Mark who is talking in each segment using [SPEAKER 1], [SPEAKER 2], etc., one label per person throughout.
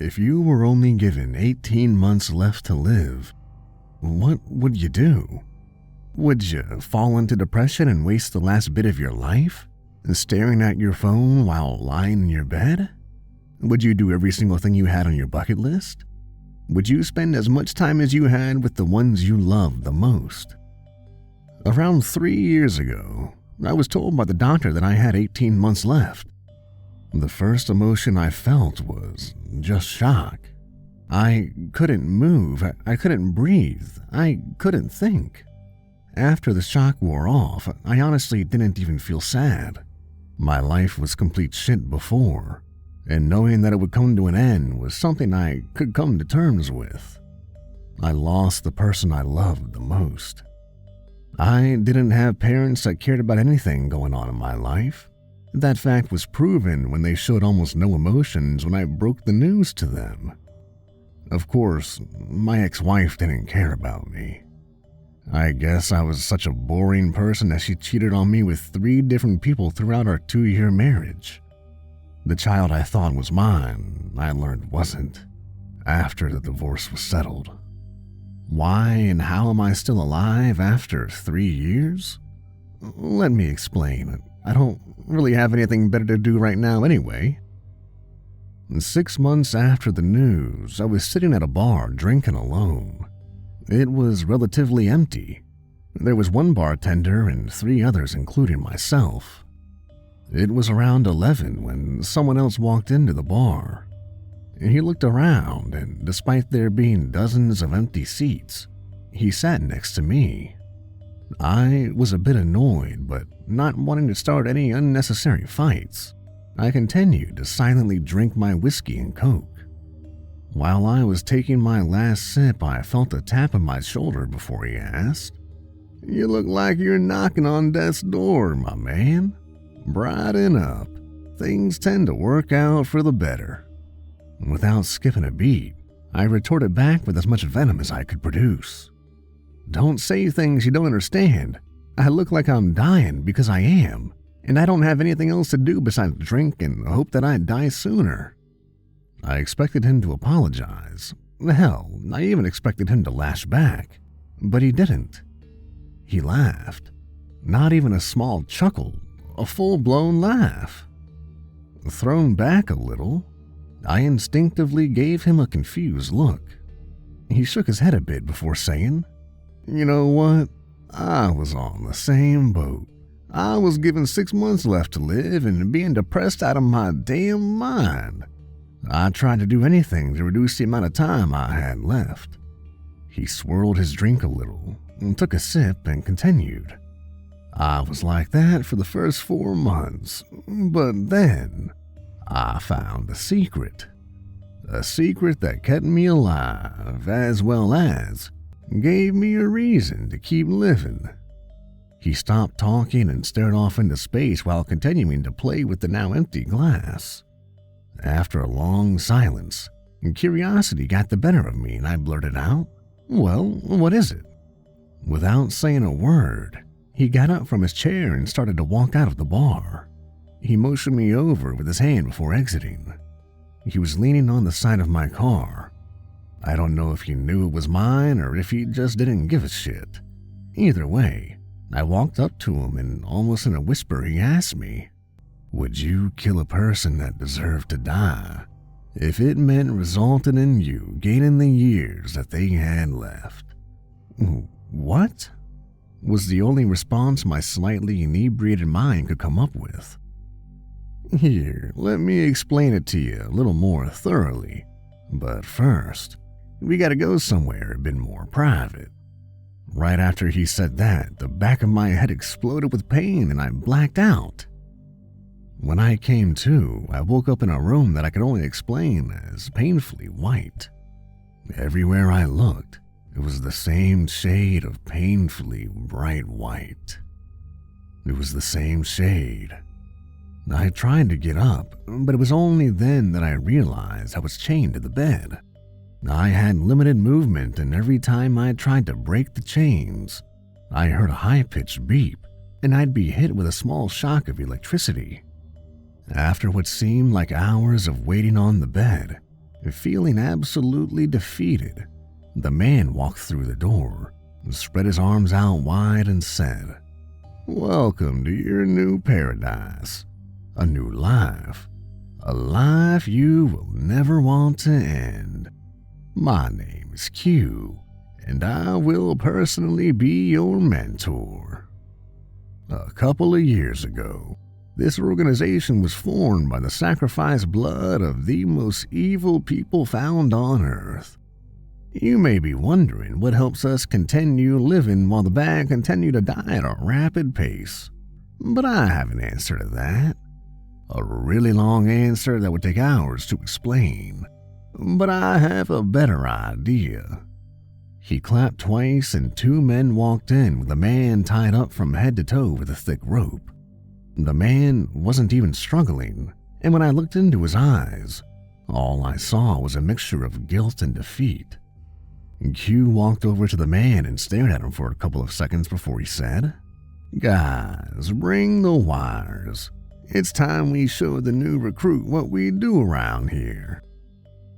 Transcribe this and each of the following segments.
[SPEAKER 1] If you were only given 18 months left to live, what would you do? Would you fall into depression and waste the last bit of your life, staring at your phone while lying in your bed? Would you do every single thing you had on your bucket list? Would you spend as much time as you had with the ones you loved the most? Around 3 years ago, I was told by the doctor that I had 18 months left. The first emotion I felt was just shock. I couldn't move, I couldn't breathe, I couldn't think. After the shock wore off, I honestly didn't even feel sad. My life was complete shit before, and knowing that it would come to an end was something I could come to terms with. I lost the person I loved the most. I didn't have parents that cared about anything going on in my life. That fact was proven when they showed almost no emotions when I broke the news to them. Of course, my ex-wife didn't care about me. I guess I was such a boring person that she cheated on me with 3 different people throughout our 2-year marriage. The child I thought was mine, I learned wasn't, after the divorce was settled. Why and how am I still alive after 3 years? Let me explain. I don't really have anything better to do right now anyway. 6 months after the news, I was sitting at a bar drinking alone. It was relatively empty. There was 1 bartender and 3 others, including myself. It was around 11 when someone else walked into the bar. He looked around, and despite there being dozens of empty seats, he sat next to me. I was a bit annoyed, but not wanting to start any unnecessary fights, I continued to silently drink my whiskey and Coke. While I was taking my last sip, I felt a tap on my shoulder before he asked, "You look like you're knocking on death's door, my man. Brighten up. Things tend to work out for the better." Without skipping a beat, I retorted back with as much venom as I could produce. "Don't say things you don't understand. I look like I'm dying because I am, and I don't have anything else to do besides drink and hope that I die sooner." I expected him to apologize. Hell, I even expected him to lash back, but he didn't. He laughed. Not even a small chuckle, a full-blown laugh. Thrown back a little, I instinctively gave him a confused look. He shook his head a bit before saying, "You know what? I was on the same boat. I was given 6 months left to live and being depressed out of my damn mind. I tried to do anything to reduce the amount of time I had left." He swirled his drink a little, and took a sip and continued. "I was like that for the first 4 months, but then I found a secret that kept me alive as well as gave me a reason to keep living." He stopped talking and stared off into space while continuing to play with the now empty glass. After a long silence, curiosity got the better of me and I blurted out, "Well, what is it?" Without saying a word, he got up from his chair and started to walk out of the bar. He motioned me over with his hand before exiting. He was leaning on the side of my car. I don't know if he knew it was mine or if he just didn't give a shit. Either way, I walked up to him and almost in a whisper he asked me, "Would you kill a person that deserved to die if it meant resulting in you gaining the years that they had left?" "What?" was the only response my slightly inebriated mind could come up with. "Here, let me explain it to you a little more thoroughly. But first, we gotta go somewhere a bit more private." Right after he said that, the back of my head exploded with pain and I blacked out. When I came to, I woke up in a room that I could only explain as painfully white. Everywhere I looked, it was the same shade of painfully bright white. It was the same shade. I tried to get up, but it was only then that I realized I was chained to the bed. I had limited movement, and every time I tried to break the chains, I heard a high-pitched beep, and I'd be hit with a small shock of electricity. After what seemed like hours of waiting on the bed, Feeling absolutely defeated, the man walked through the door, spread his arms out wide and said, "Welcome to your new paradise, a new life, a life you will never want to end. My name is Q, and I will personally be your mentor." A couple of years ago, this organization was formed by the sacrificed blood of the most evil people found on Earth. You may be wondering what helps us continue living while the bad continue to die at a rapid pace, but I have an answer to that. A really long answer that would take hours to explain, but I have a better idea. He clapped twice and two men walked in with a man tied up from head to toe with a thick rope. The man wasn't even struggling, and when I looked into his eyes, all I saw was a mixture of guilt and defeat. Q walked over to the man and stared at him for a couple of seconds before he said, "Guys, bring the wires. It's time we show the new recruit what we do around here."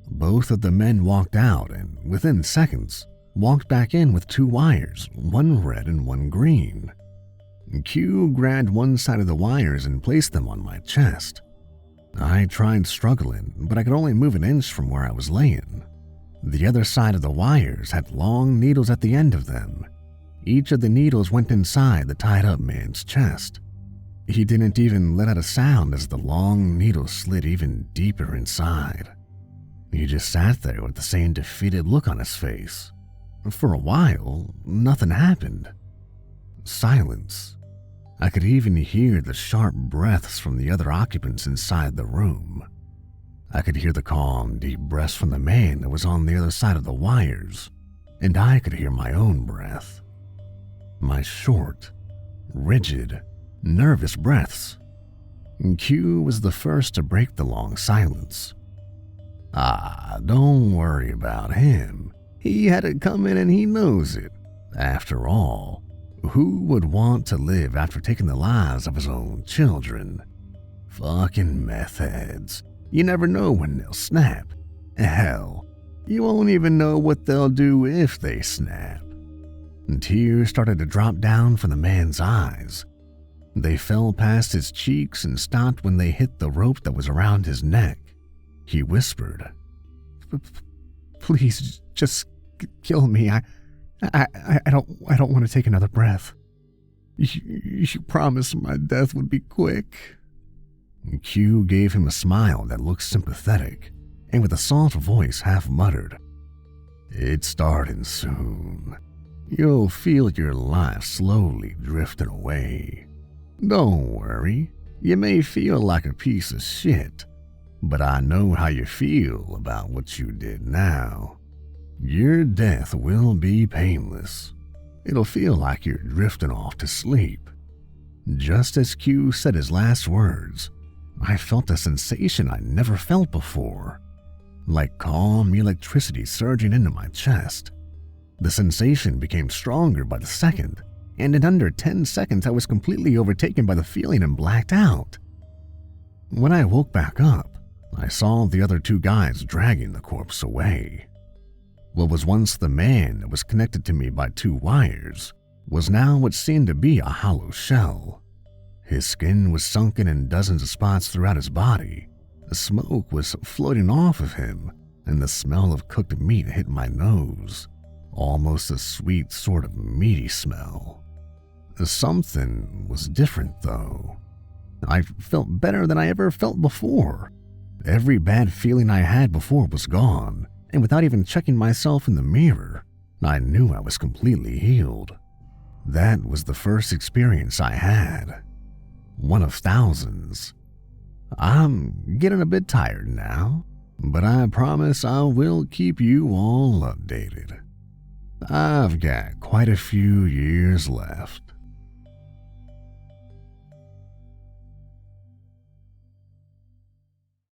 [SPEAKER 1] Both of the men walked out and, within seconds, walked back in with two wires, one red and one green. Q grabbed one side of the wires and placed them on my chest. I tried struggling, but I could only move an inch from where I was laying. The other side of the wires had long needles at the end of them. Each of the needles went inside the tied-up man's chest. He didn't even let out a sound as the long needles slid even deeper inside. He just sat there with the same defeated look on his face. For a while, nothing happened. Silence. I could even hear the sharp breaths from the other occupants inside the room. I could hear the calm, deep breaths from the man that was on the other side of the wires, and I could hear my own breath. My short, rigid, nervous breaths. Q was the first to break the long silence. Don't worry about him. He had it coming and he knows it. After all, who would want to live after taking the lives of his own children? Fucking meth heads. You never know when they'll snap. Hell, you won't even know what they'll do if they snap. And tears started to drop down from the man's eyes. They fell past his cheeks and stopped when they hit the rope that was around his neck. He whispered, "Please, just kill me. I don't want to take another breath. You promised my death would be quick." Q gave him a smile that looked sympathetic, and with a soft voice half muttered, "It's starting soon. You'll feel your life slowly drifting away. Don't worry, you may feel like a piece of shit, but I know how you feel about what you did now. Your death will be painless. It'll feel like you're drifting off to sleep." Just as Q said his last words, I felt a sensation I never felt before, like calm electricity surging into my chest. The sensation became stronger by the second, and in under 10 seconds I was completely overtaken by the feeling and blacked out. When I woke back up, I saw the other two guys dragging the corpse away. What was once the man that was connected to me by two wires was now what seemed to be a hollow shell. His skin was sunken in dozens of spots throughout his body. The smoke was floating off of him, and the smell of cooked meat hit my nose. Almost a sweet sort of meaty smell. Something was different, though. I felt better than I ever felt before. Every bad feeling I had before was gone, and without even checking myself in the mirror, I knew I was completely healed. That was the first experience I had. One of thousands. I'm getting a bit tired now, but I promise I will keep you all updated. I've got quite a few years left.